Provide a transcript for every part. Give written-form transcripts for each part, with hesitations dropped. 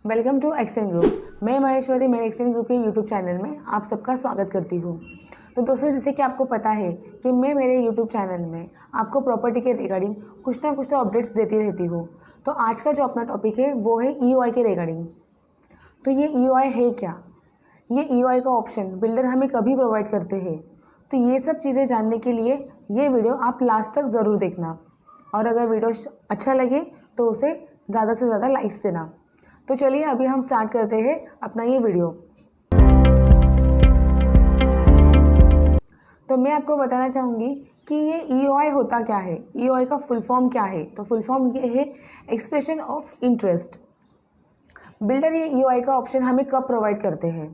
Welcome to exchange group. मैं महेश्वरी मेरे exchange group के यूट्यूब चैनल में आप सबका स्वागत करती हूँ। तो दोस्तों, जैसे कि आपको पता है कि मैं मेरे यूट्यूब चैनल में आपको प्रॉपर्टी के रिगार्डिंग कुछ ना कुछ तो अपडेट्स देती रहती हूँ। तो आज का जो अपना टॉपिक है वो है ईओआई के रिगार्डिंग। तो ये ईओआई है क्या, ये ईओआई का ऑप्शन बिल्डर हमें कभी प्रोवाइड करते हैं। तो ये सब चीज़ें जानने के लिए ये वीडियो आप लास्ट तक ज़रूर देखना, और अगर वीडियो अच्छा लगे तो उसे ज़्यादा से ज़्यादा लाइक्स देना। तो चलिए अभी हम स्टार्ट करते हैं अपना ये वीडियो। तो मैं आपको बताना चाहूँगी कि ये ईओआई होता क्या है, ईओआई का फुल फॉर्म क्या है। तो फुल फॉर्म ये है एक्सप्रेशन ऑफ इंटरेस्ट। बिल्डर ये ईओआई का ऑप्शन हमें कब प्रोवाइड करते हैं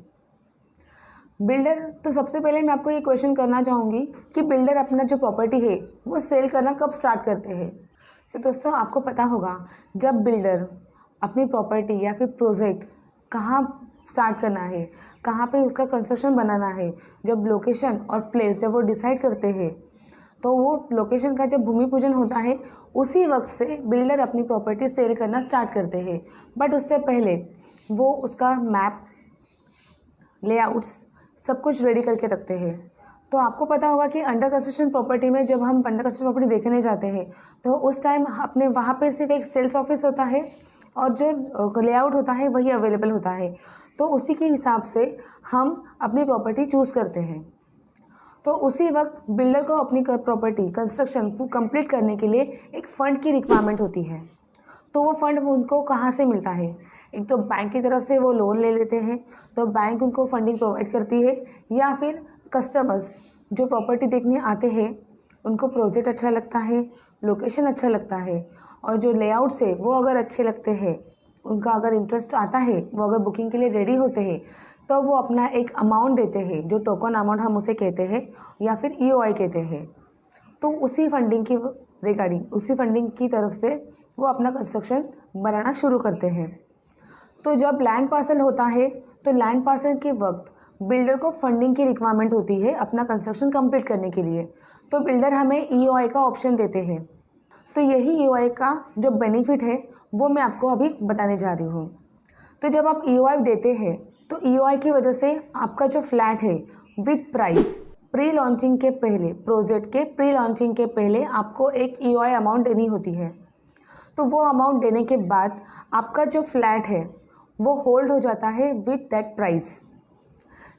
बिल्डर। तो सबसे पहले मैं आपको ये क्वेश्चन करना चाहूँगी कि बिल्डर अपना जो प्रॉपर्टी है वो सेल करना कब स्टार्ट करते हैं। तो दोस्तों, आपको पता होगा जब बिल्डर अपनी प्रॉपर्टी या फिर प्रोजेक्ट कहाँ स्टार्ट करना है, कहाँ पे उसका कंस्ट्रक्शन बनाना है, जब लोकेशन और प्लेस जब वो डिसाइड करते हैं, तो वो लोकेशन का जब भूमि पूजन होता है उसी वक्त से बिल्डर अपनी प्रॉपर्टी सेल करना स्टार्ट करते हैं। बट उससे पहले वो उसका मैप, लेआउट्स सब कुछ रेडी करके रखते हैं। तो आपको पता होगा कि अंडर कंस्ट्रक्शन प्रॉपर्टी में जब हम अंडर कंस्ट्रक्शन प्रॉपर्टी देखने जाते हैं तो उस टाइम अपने वहाँ पे सिर्फ एक सेल्स ऑफिस होता है और जो लेआउट होता है वही अवेलेबल होता है। तो उसी के हिसाब से हम अपनी प्रॉपर्टी चूज़ करते हैं। तो उसी वक्त बिल्डर को अपनी प्रॉपर्टी कंस्ट्रक्शन को कंप्लीट करने के लिए एक फ़ंड की रिक्वायरमेंट होती है। तो वो फंड उनको कहाँ से मिलता है? एक तो बैंक की तरफ से वो लोन ले लेते हैं, तो बैंक उनको फंडिंग प्रोवाइड करती है, या फिर कस्टमर्स जो प्रॉपर्टी देखने आते हैं उनको प्रोजेक्ट अच्छा लगता है, लोकेशन अच्छा लगता है, और जो लेआउट्स है वो अगर अच्छे लगते हैं, उनका अगर इंटरेस्ट आता है, वो अगर बुकिंग के लिए रेडी होते हैं, तो वो अपना एक अमाउंट देते हैं जो टोकन अमाउंट हम उसे कहते हैं या फिर ईओआई कहते हैं। तो उसी फंडिंग की रिगार्डिंग, उसी फंडिंग की तरफ से वो अपना कंस्ट्रक्शन बनाना शुरू करते हैं। तो जब लैंड पार्सल होता है तो लैंड पार्सल के वक्त बिल्डर को फंडिंग की रिक्वायरमेंट होती है अपना कंस्ट्रक्शन कंप्लीट करने के लिए। तो बिल्डर हमें ईओआई का ऑप्शन देते हैं। तो यही ईओआई का जो बेनिफिट है वो मैं आपको अभी बताने जा रही हूँ। तो जब आप ईओआई देते हैं तो ईओआई की वजह से आपका जो फ्लैट है विद प्राइस, प्री लॉन्चिंग के पहले, प्रोजेक्ट के प्री लॉन्चिंग के पहले आपको एक ईओआई अमाउंट देनी होती है। तो वो अमाउंट देने के बाद आपका जो फ्लैट है वो होल्ड हो जाता है विद दैट प्राइस।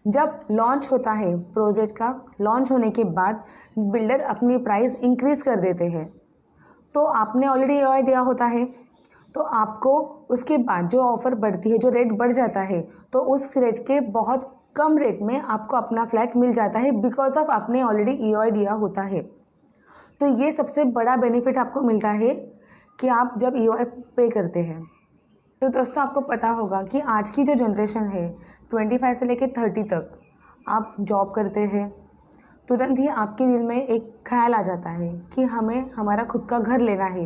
जब लॉन्च होता है, प्रोजेक्ट का लॉन्च होने के बाद बिल्डर अपनी प्राइस इंक्रीज़ कर देते हैं। तो आपने ऑलरेडी ईओआई दिया होता है, तो आपको उसके बाद जो ऑफ़र बढ़ती है, जो रेट बढ़ जाता है, तो उस रेट के बहुत कम रेट में आपको अपना फ्लैट मिल जाता है, बिकॉज ऑफ आपने ऑलरेडी ईओआई दिया होता है। तो ये सबसे बड़ा बेनिफिट आपको मिलता है कि आप जब ईओआई पे करते हैं। तो दोस्तों, आपको पता होगा कि आज की जो जनरेशन है 25 से लेकर 30 तक, आप जॉब करते हैं, तुरंत ही आपके दिल में एक ख्याल आ जाता है कि हमें हमारा खुद का घर लेना है।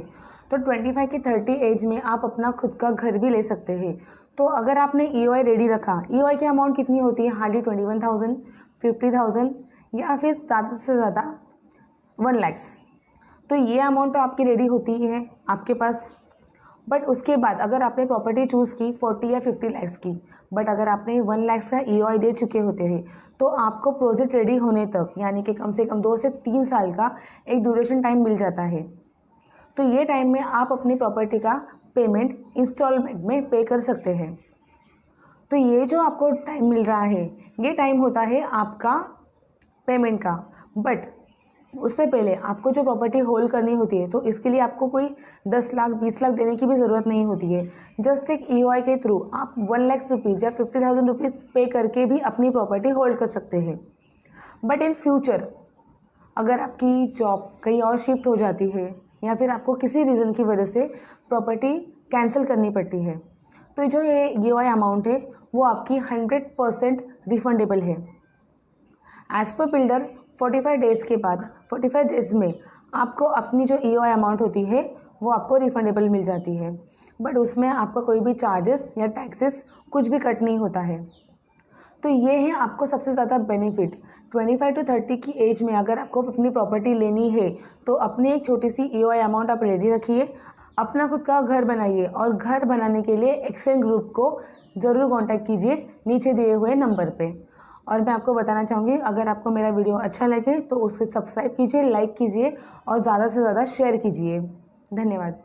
तो 25 की 30 एज में आप अपना खुद का घर भी ले सकते हैं। तो अगर आपने ईओआई रेडी रखा, ईओआई की अमाउंट कितनी होती है? हार्डली 21,000, 50,000 या फिर ज़्यादा से ज़्यादा 1 लाख। तो ये अमाउंट तो आपकी रेडी होती ही है आपके पास। बट उसके बाद अगर आपने प्रॉपर्टी चूज़ की 40 या 50 लाख की, बट अगर आपने 1 लाख का ईओआई दे चुके होते हैं, तो आपको प्रोजेक्ट रेडी होने तक यानी कि कम से कम 2 से 3 साल का एक ड्यूरेशन टाइम मिल जाता है। तो ये टाइम में आप अपनी प्रॉपर्टी का पेमेंट इंस्टॉलमेंट में पे कर सकते हैं। तो ये जो आपको टाइम मिल रहा है, ये टाइम होता है आपका पेमेंट का। बट उससे पहले आपको जो प्रॉपर्टी होल्ड करनी होती है, तो इसके लिए आपको कोई 10 लाख 20 लाख देने की भी ज़रूरत नहीं होती है। जस्ट एक ईओआई के थ्रू आप 1 लाख रुपीज़ या 50,000 रुपीज़ पे करके भी अपनी प्रॉपर्टी होल्ड कर सकते हैं। बट इन फ्यूचर अगर आपकी जॉब कहीं और शिफ्ट हो जाती है या फिर आपको किसी रीज़न की वजह से प्रॉपर्टी कैंसिल करनी पड़ती है, तो जो ये ईओआई अमाउंट है वो आपकी 100% रिफंडेबल है। एज़ पर बिल्डर 45 डेज़ के बाद, 45 डेज़ में आपको अपनी जो ईओआई अमाउंट होती है वो आपको रिफंडेबल मिल जाती है। बट उसमें आपका कोई भी चार्जेस या टैक्सेस कुछ भी कट नहीं होता है। तो ये है आपको सबसे ज़्यादा बेनिफिट। 25 टू 30 की एज में अगर आपको अपनी प्रॉपर्टी लेनी है तो अपनी एक छोटी सी ईओआई अमाउंट आप रेडी रखिए। अपना खुद का घर बनाइए और घर बनाने के लिए एक्सेल ग्रुप को ज़रूर कांटेक्ट कीजिए नीचे दिए हुए नंबर पे। और मैं आपको बताना चाहूँगी, अगर आपको मेरा वीडियो अच्छा लगे तो उसे सब्सक्राइब कीजिए, लाइक कीजिए और ज़्यादा से ज़्यादा शेयर कीजिए। धन्यवाद।